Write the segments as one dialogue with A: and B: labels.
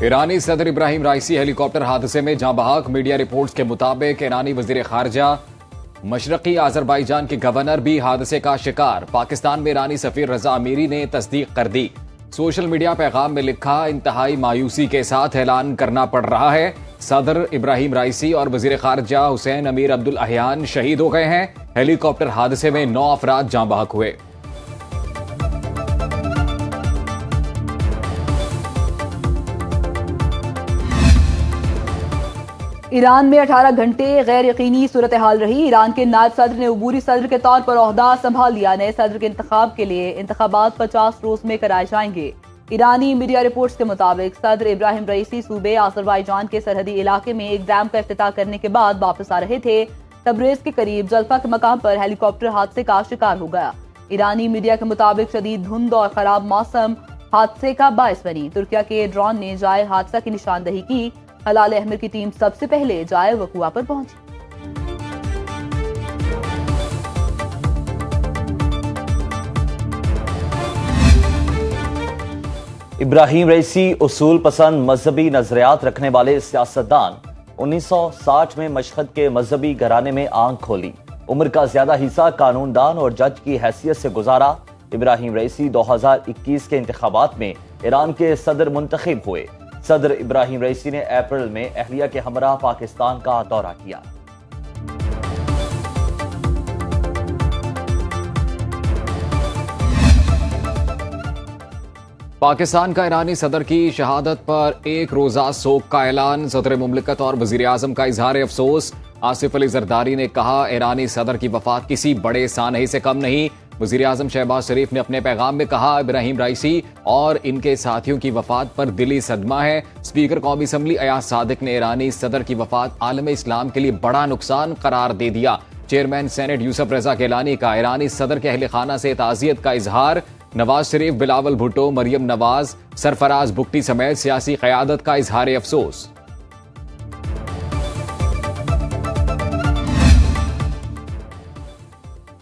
A: ईरानी सदर इब्राहिम राइसी हेलीकॉप्टर हादसे में जाँ बहक। मीडिया रिपोर्ट्स के मुताबिक ईरानी वजीर खारजा मशरकी आजरबाईजान के गवर्नर भी हादसे का शिकार। पाकिस्तान में ईरानी सफीर रजा अमीरी ने तस्दीक कर दी। सोशल मीडिया पैगाम में लिखा, इंतहाई मायूसी के साथ ऐलान करना पड़ रहा है, सदर इब्राहिम राइसी और वजीर खारजा हुसैन अमीर अब्दुल अहयान शहीद हो गए हैं। हेलीकॉप्टर हादसे में 9 अफराद जाँ बहक हुए।
B: ईरान में 18 घंटे गैर यकीनी सूरत हाल रही। ईरान के नायब सदर ने अबूरी सदर के तौर पर ओहदा संभाल लिया। नए सदर के इंतखाब के लिए इंतखाबात 50 रोज में कराए जाएंगे। ईरानी मीडिया रिपोर्ट्स के मुताबिक सदर इब्राहिम रईसी सूबे आजरबाईजान के सरहदी इलाके में एक डैम का इफ्तिताह करने के बाद वापस आ रहे थे। तबरेज के करीब जल्फा के मकाम पर हेलीकॉप्टर हादसे का शिकार हो गया। ईरानी मीडिया के मुताबिक शदीद धुंध और खराब मौसम हादसे का बायस बनी। तुर्किया के ड्रोन ने जाए हादसा की निशानदही की। हलाल अहमर की टीम सबसे पहले जाए वकुआ पर पहुंची।
C: इब्राहिम रईसी उसूल पसंद मजहबी नजरियात रखने वाले सियासतदान 1960 में मशहद के मजहबी घराने में आंख खोली। उम्र का ज्यादा हिस्सा कानूनदान और जज की हैसियत से गुजारा। इब्राहिम रईसी 2021 के इंतखाबात में ईरान के सदर मुंतखब हुए। सदर इब्राहिम रईसी ने अप्रैल में अहलिया के हमरा पाकिस्तान का दौरा किया।
A: पाकिस्तान का ईरानी सदर की शहादत पर एक रोजा सोग का ऐलान। सदर मुमलिकत और वजीर आजम का इजहार अफसोस। आसिफ अली जरदारी ने कहा, ईरानी सदर की वफात किसी बड़े सानही से कम नहीं। वजीर आजम शहबाज शरीफ ने अपने पैगाम में कहा, इब्राहिम राइसी और इनके साथियों की वफात पर दिली सदमा है। स्पीकर कौमी असम्बली अयाज सादिक ने ईरानी सदर की वफात आलम इस्लाम के लिए बड़ा नुकसान करार दे दिया। चेयरमैन सेनेट यूसुफ रजा गिलानी का ईरानी सदर के अहल खाना से ताज़ियत का इजहार। नवाज शरीफ, बिलावल भुट्टो, मरियम नवाज, सरफराज बुगटी समेत सियासी क़यादत का इजहार अफसोस।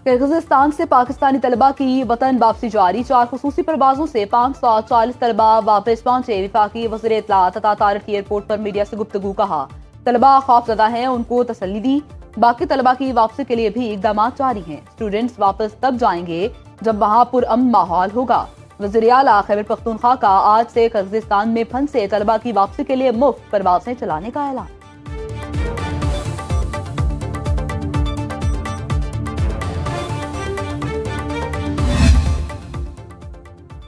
B: किर्गिज़स्तान से पाकिस्तानी तलबा की वतन वापसी जारी। 4 खुसूसी परवाजों से 540 तलबा वापस पहुंचे। विफाकी वज़ीर इत्तलात अता तारिक एयरपोर्ट पर मीडिया से गुफ्तगू कहा, तलबा खौफजदा हैं, उनको तसल्ली दी। बाकी तलबा की वापसी के लिए भी इकदाम जारी हैं। स्टूडेंट्स वापस तब जाएंगे जब वहां पुरअमन माहौल होगा। वज़ीर आला खैबर पख्तूनख्वा का आज से किर्गिज़स्तान में फंसे तलबा की वापसी के लिए मुफ्त परवाजें चलाने का ऐलान।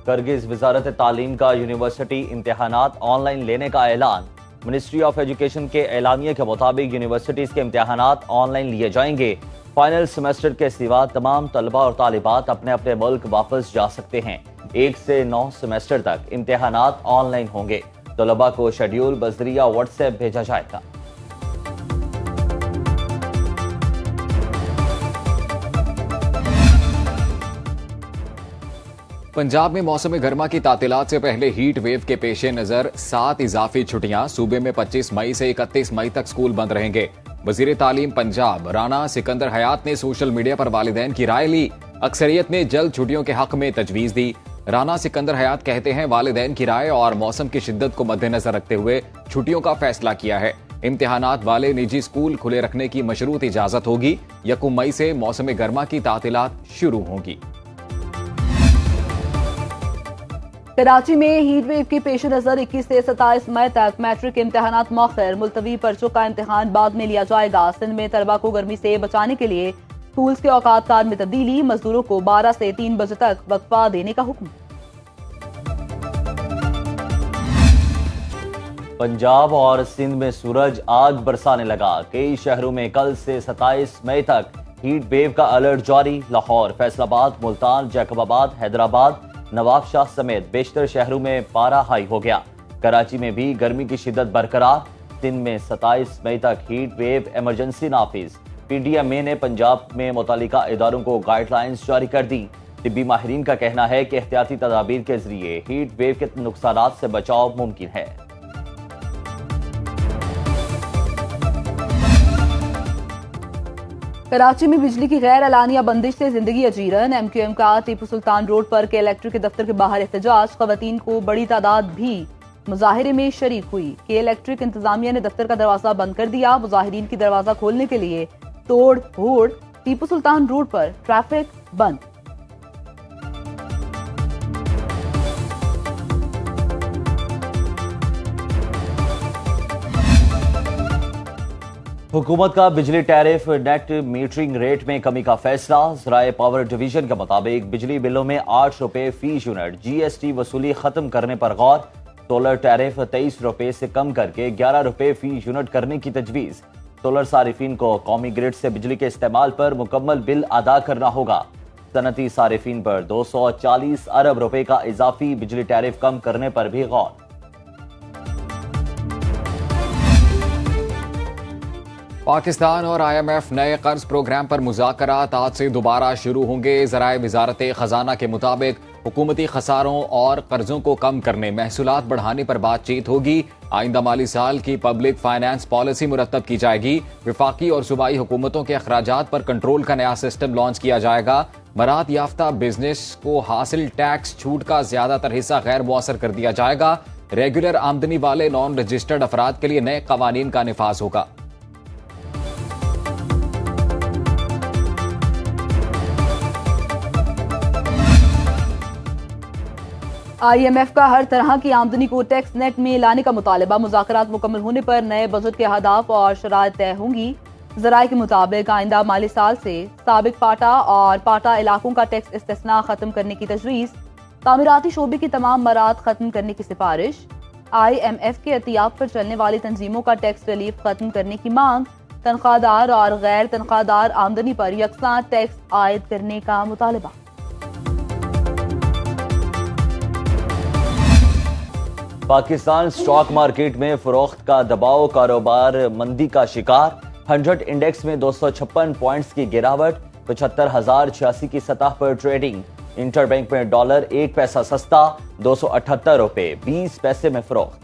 C: किर्गिज़ वजारत तालीम का यूनिवर्सिटी इम्तिहानात ऑनलाइन लेने का ऐलान। मिनिस्ट्री ऑफ एजुकेशन के एलानिये के मुताबिक यूनिवर्सिटीज के इम्तिहानात ऑनलाइन लिए जाएंगे। फाइनल सेमेस्टर के सिवा तमाम तलबा और तालिबात अपने अपने मुल्क वापस जा सकते हैं। 1 से 9 सेमेस्टर तक इम्तिहानात ऑनलाइन होंगे। तलबा को शेड्यूल बजरिया व्हाट्सएप भेजा जाएगा।
A: पंजाब में मौसम गर्मा की तातीलात से पहले हीट वेव के पेश नजर 7 इजाफी छुट्टियां। सूबे में 25 मई से 31 मई तक स्कूल बंद रहेंगे। वजीर तालीम पंजाब राना सिकंदर हयात ने सोशल मीडिया पर वालिदैन की राय ली। अक्सरियत ने जल्द छुट्टियों के हक में तजवीज दी। राना सिकंदर हयात कहते हैं, वालिदैन की राय और मौसम की शिद्दत को मद्देनजर रखते हुए छुट्टियों का फैसला किया है। इम्तिहानात वाले निजी स्कूल खुले रखने की मशरूत इजाजत होगी। 1 मई से मौसम गर्मा की तातीलात शुरू होंगी।
B: कराची में हीट वेव के पेश नजर 21 से 27 मई तक मैट्रिक इम्तिहानात मौखर। मुलतवी पर्चों का इम्तिहान बाद में लिया जाएगा। सिंध में तलबा को गर्मी से बचाने के लिए स्कूल्स के औकात कार में तब्दीली। मजदूरों को 12 से 3 बजे तक वक्फा देने का हुक्म।
C: पंजाब और सिंध में सूरज आग बरसाने लगा। कई शहरों में कल से 27 मई तक हीट वेव का अलर्ट जारी। लाहौर, फैसलाबाद, मुल्तान, जैकबाबाद, हैदराबाद, नवाबशाह समेत बेशतर शहरों में पारा हाई हो गया। कराची में भी गर्मी की शिद्दत बरकरार। दिन में 27 मई तक हीट वेव इमरजेंसी नाफिज। पीडीएमए ने पंजाब में मुतालिका इदारों को गाइडलाइंस जारी कर दी। तिब्बी माहिरीन का कहना है कि एहतियाती तदाबीर के जरिए हीट वेव के नुकसानात से बचाव मुमकिन है।
B: कराची में बिजली की गैर एलानिया बंदिश से जिंदगी अजीरन। MQM का टीपू सुल्तान रोड पर के इलेक्ट्रिक के दफ्तर के बाहर एहतजाज। खवातीन को बड़ी तादाद भी मुजाहिरे में शरीक हुई। के इलेक्ट्रिक इंतजामिया ने दफ्तर का दरवाजा बंद कर दिया। मुजाहिरीन की दरवाजा खोलने के लिए तोड़ फोड़। टीपू सुल्तान रोड पर ट्रैफिक बंद।
C: हुकूमत का बिजली टैरिफ नेट मीटरिंग रेट में कमी का फैसला। ज़राए पावर डिवीजन के मुताबिक बिजली बिलों में 8 रुपए फी यूनिट जीएसटी वसूली खत्म करने पर गौर। सोलर टैरिफ 23 रुपए से कम करके 11 रुपए फी यूनिट करने की तजवीज। सोलर सारिफिन को कौमी ग्रिड से बिजली के इस्तेमाल पर मुकम्मल बिल अदा करना होगा। सनती सारिफिन पर 240 अरब रुपए का इजाफी बिजली टैरिफ कम करने पर भी गौर।
A: पाकिस्तान और IMF नए कर्ज प्रोग्राम पर मुज़ाकरात आज से दोबारा शुरू होंगे। ज़राए वजारत खजाना के मुताबिक हुकूमती खसारों और कर्जों को कम करने, महसूलात बढ़ाने पर बातचीत होगी। आइंदा माली साल की पब्लिक फाइनेंस पॉलिसी मुरतब की जाएगी। विफाकी और सूबाई हुकूमतों के अखराजात पर कंट्रोल का नया सिस्टम लॉन्च किया जाएगा। बरात याफ्ता बिजनेस को हासिल टैक्स छूट का ज्यादातर हिस्सा गैर मुअस्सर कर दिया जाएगा। रेगुलर आमदनी वाले नॉन रजिस्टर्ड अफराद के लिए नए कवानीन का निफाज होगा।
B: IMF का हर तरह की आमदनी को टैक्स नेट में लाने का मुतालबा। मुज़ाकरात मुकम्मल होने पर नए बजट के अहदाफ और शराइत तय होंगी। ज़राए के मुताबिक आइंदा माली साल से साबिक पाटा और पाटा इलाकों का टैक्स इस्तिस्ना खत्म करने की तजवीज़। तामीराती शोबे की तमाम मराद खत्म करने की सिफारिश। IMF के एहतियात पर चलने वाली तंजीमों का टैक्स रिलीफ खत्म करने की मांग। तनख्वाहदार और गैर तनख्वाहदार आमदनी पर यकसा टैक्स आयद करने का मुतालबा।
C: पाकिस्तान स्टॉक मार्केट में फरोख्त का दबाव, कारोबार मंदी का शिकार। 100 इंडेक्स में 256 पॉइंट्स की गिरावट। 75,086 की सतह पर ट्रेडिंग। इंटरबैंक में डॉलर 1 पैसा सस्ता, 278 रुपए 20 पैसे में फरोख्त।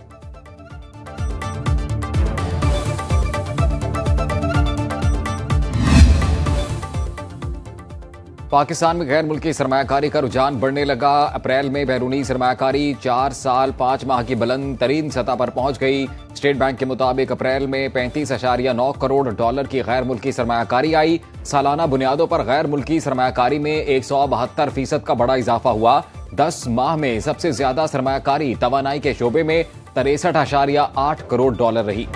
A: पाकिस्तान में गैर मुल्की सरमायाकारी का रुझान बढ़ने लगा। अप्रैल में बैरूनी सरमायाकारी 4 साल 5 माह की बुलंद तरीन सतह पर पहुंच गई। स्टेट बैंक के मुताबिक अप्रैल में 35.9 करोड़ डॉलर की गैर मुल्की सरमायाकारी आई। सालाना बुनियादों पर गैर मुल्की सरमायाकारी में 172% का बड़ा इजाफा हुआ। 10 माह में सबसे ज्यादा सरमायाकारी तवानाई के शोबे में 63.8 करोड़ डॉलर रही।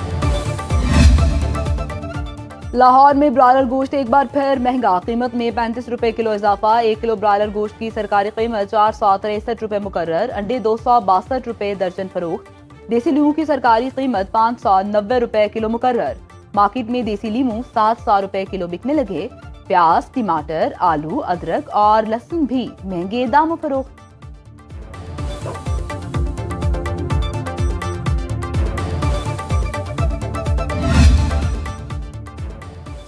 B: लाहौर में ब्रायलर गोश्त एक बार फिर महंगा। कीमत में 35 रुपए किलो इजाफा। 1 किलो ब्रायलर गोश्त की सरकारी कीमत 463 रुपए मुकर्रर। अंडे 262 रुपए दर्जन फरोख्त। देसी लीमू की सरकारी कीमत 590 रुपए किलो मुकर्रर। मार्केट में देसी लीमू 700 रुपए किलो बिकने लगे। प्याज, टमाटर, आलू, अदरक और लहसुन भी महंगे दामों फरोख्त।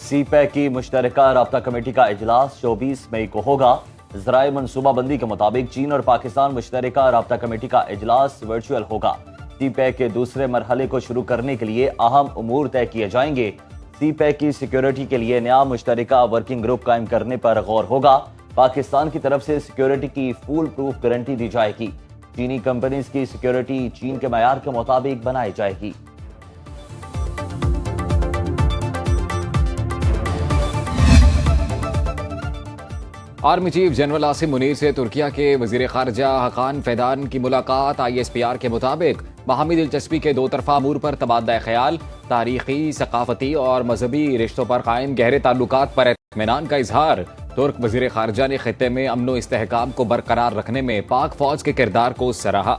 C: सीपैक की मुश्तरका राब्ता कमेटी का इजलास 24 मई को होगा। ज़राए मनसूबाबंदी के मुताबिक चीन और पाकिस्तान मुश्तरका राब्ता कमेटी का इजलास वर्चुअल होगा। सीपैक के दूसरे मरहले को शुरू करने के लिए अहम उमूर तय किए जाएंगे। सीपैक की सिक्योरिटी के लिए नया मुश्तरका वर्किंग ग्रुप कायम करने पर गौर होगा। पाकिस्तान की तरफ से सिक्योरिटी की फुल प्रूफ गारंटी दी जाएगी। चीनी कंपनीज की सिक्योरिटी चीन के मयार के मुताबिक बनाई जाएगी।
A: Army chief general Asim Munir से तुर्किया के वजीर खारजा हकान फैदान की मुलाकात। ISPR के मुताबिक बाहमी दिलचस्पी के 2 तरफा अमूर पर तबादला ख्याल। तारीखी, सकाफती और मजहबी रिश्तों पर कायम गहरे ताल्लुकात पर इत्मीनान का इजहार। तुर्क वजीर खारजा ने खित्ते में अमन व इस्तेहकाम को बरकरार रखने में पाक फौज के किरदार को सराहा।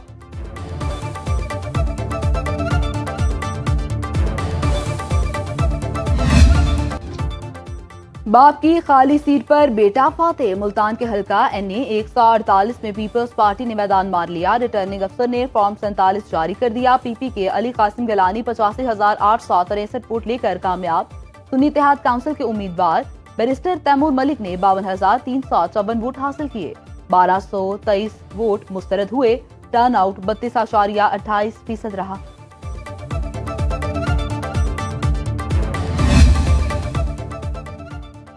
B: बाप की खाली सीट पर बेटा फाते। मुल्तान के हल्का NA 148 में पीपल्स पार्टी ने मैदान मार लिया। रिटर्निंग अफसर ने फॉर्म 47 जारी कर दिया। PP के अली कासिम गिलानी 85,863 वोट लेकर कामयाब। सुन्नी इत्तेहाद काउंसिल के उम्मीदवार बैरिस्टर तैमूर मलिक ने 52,354 वोट हासिल किए। 1223 वोट मुस्तरद हुए। टर्न आउट 32.28% रहा।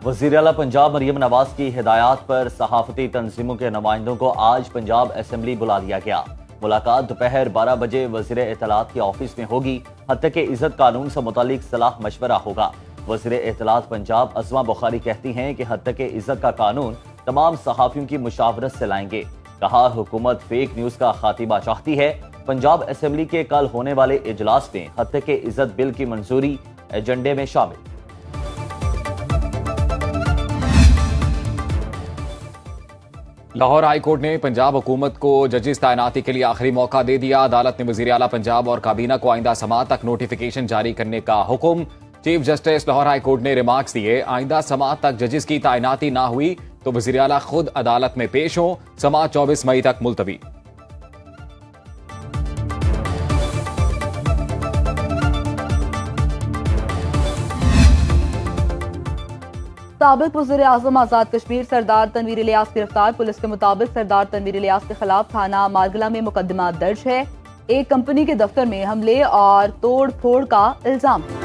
C: वज़ीर आला पंजाब मरियम नवाज की हिदायत पर सहाफती तंजीमों के नुमाइंदों को आज पंजाब असेंबली बुला लिया गया। मुलाकात दोपहर 12 बजे वजीर इत्तलात के ऑफिस में होगी। हत्या के इज्जत कानून से मुतालिक सलाह मशवरा होगा। वजीर इत्तलात पंजाब अस्मा बुखारी कहती हैं कि हत्या के इज्जत का कानून तमाम सहाफियों की मुशावरत से लाएंगे। कहा, हुकूमत फेक न्यूज का खात्मा चाहती है। पंजाब असेंबली के कल होने वाले इजलास में हत्या के इज्जत बिल की मंजूरी एजेंडे में शामिल।
A: लाहौर हाई कोर्ट ने पंजाब हुकूमत को जजिस तैनाती के लिए आखिरी मौका दे दिया। अदालत ने वजीर आला पंजाब और काबीना को आइंदा समाअत तक नोटिफिकेशन जारी करने का हुक्म। Chief justice Lahore high court ने रिमार्क्स दिए, आइंदा समाअत तक जजिस की तैनाती ना हुई तो वजीर आला खुद अदालत में पेश हो। समाअत 24 मई तक मुलतवी।
B: साबिक वज़ीर आज़म आज़ाद कश्मीर सरदार तनवीर इलियास गिरफ्तार। पुलिस के मुताबिक सरदार तनवीर इलियास के खिलाफ थाना मारगला में मुकदमा दर्ज है। एक कंपनी के दफ्तर में हमले और तोड़ फोड़ का इल्जाम है।